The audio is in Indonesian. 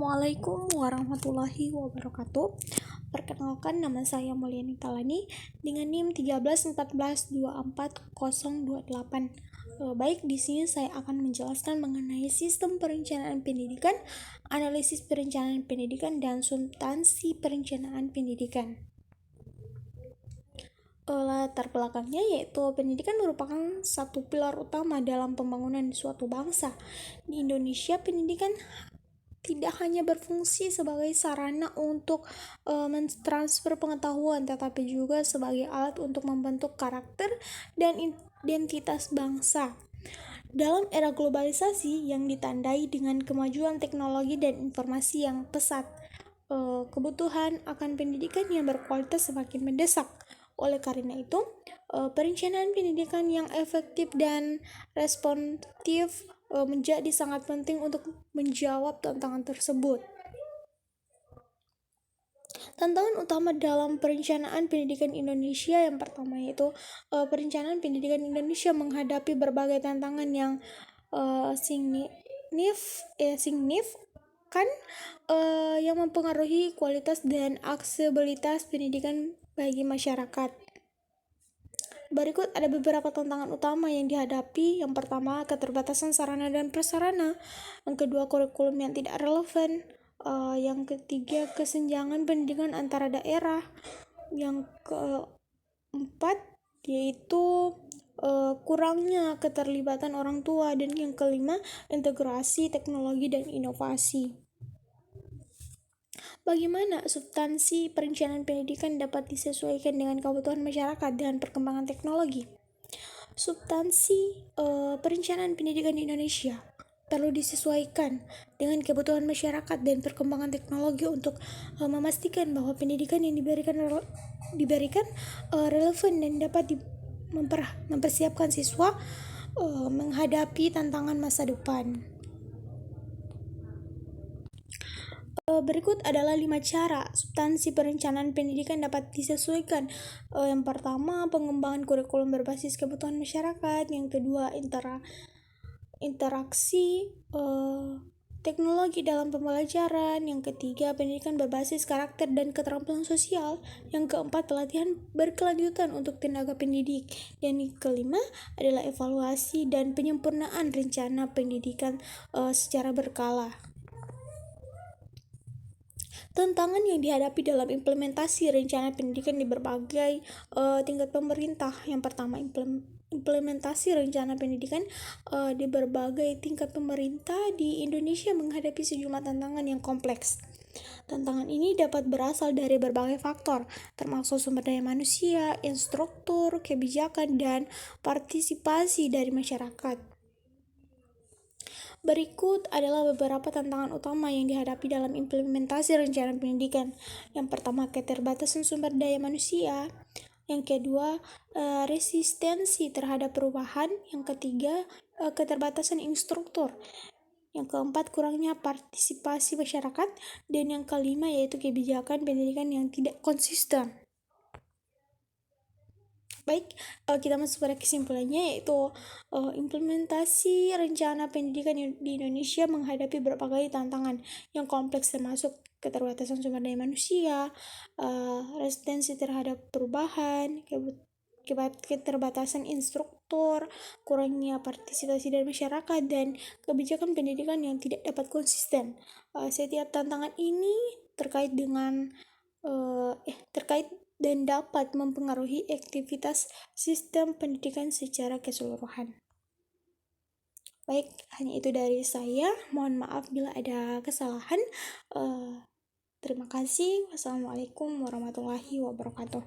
Assalamualaikum warahmatullahi wabarakatuh. Perkenalkan, nama saya Mulyani Talani dengan NIM 1314240028. Baik, di sini saya akan menjelaskan mengenai sistem perencanaan pendidikan, analisis perencanaan pendidikan, dan substansi perencanaan pendidikan. Latar belakangnya yaitu pendidikan merupakan satu pilar utama dalam pembangunan suatu bangsa. Di Indonesia, pendidikan tidak hanya berfungsi sebagai sarana untuk mentransfer pengetahuan, tetapi juga sebagai alat untuk membentuk karakter dan identitas bangsa. Dalam era globalisasi yang ditandai dengan kemajuan teknologi dan informasi yang pesat, kebutuhan akan pendidikan yang berkualitas semakin mendesak. Oleh karena itu, perencanaan pendidikan yang efektif dan responsif menjadi sangat penting untuk menjawab tantangan tersebut. Tantangan utama dalam perencanaan pendidikan Indonesia yang pertama yaitu perencanaan pendidikan Indonesia menghadapi berbagai tantangan yang signifikan yang mempengaruhi kualitas dan aksesibilitas pendidikan bagi masyarakat. Berikut ada beberapa tantangan utama yang dihadapi. Yang pertama, keterbatasan sarana dan prasarana. Yang kedua, kurikulum yang tidak relevan. Yang ketiga, kesenjangan pendidikan antara daerah. Yang keempat, yaitu kurangnya keterlibatan orang tua. Dan yang kelima, integrasi teknologi dan inovasi. Bagaimana substansi perencanaan pendidikan dapat disesuaikan dengan kebutuhan masyarakat dan perkembangan teknologi? Substansi perencanaan pendidikan di Indonesia perlu disesuaikan dengan kebutuhan masyarakat dan perkembangan teknologi untuk memastikan bahwa pendidikan yang diberikan relevan dan dapat mempersiapkan siswa menghadapi tantangan masa depan. Berikut adalah 5 cara substansi perencanaan pendidikan dapat disesuaikan. Yang pertama, pengembangan kurikulum berbasis kebutuhan masyarakat. Yang kedua, interaksi teknologi dalam pembelajaran. Yang ketiga, pendidikan berbasis karakter dan keterampilan sosial. Yang keempat, pelatihan berkelanjutan untuk tenaga pendidik. Dan yang kelima adalah evaluasi dan penyempurnaan rencana pendidikan secara berkala. Tantangan yang dihadapi dalam implementasi rencana pendidikan di berbagai tingkat pemerintah. Yang pertama, implementasi rencana pendidikan di berbagai tingkat pemerintah di Indonesia menghadapi sejumlah tantangan yang kompleks. Tantangan ini dapat berasal dari berbagai faktor, termasuk sumber daya manusia, instruktur, kebijakan, dan partisipasi dari masyarakat. Berikut adalah beberapa tantangan utama yang dihadapi dalam implementasi rencana pendidikan. Yang pertama, keterbatasan sumber daya manusia. Yang kedua, resistensi terhadap perubahan. Yang ketiga, keterbatasan instruktur. Yang keempat, kurangnya partisipasi masyarakat. Dan yang kelima yaitu kebijakan pendidikan yang tidak konsisten. Baik, kita masuk pada kesimpulannya yaitu implementasi rencana pendidikan di Indonesia menghadapi berbagai tantangan yang kompleks, termasuk keterbatasan sumber daya manusia, resistensi terhadap perubahan, keterbatasan instruktur, kurangnya partisipasi dari masyarakat, dan kebijakan pendidikan yang tidak dapat konsisten. Setiap tantangan ini terkait dan dapat mempengaruhi aktivitas sistem pendidikan secara keseluruhan. Baik, hanya itu dari saya. Mohon maaf bila ada kesalahan. Terima kasih. Wassalamualaikum warahmatullahi wabarakatuh.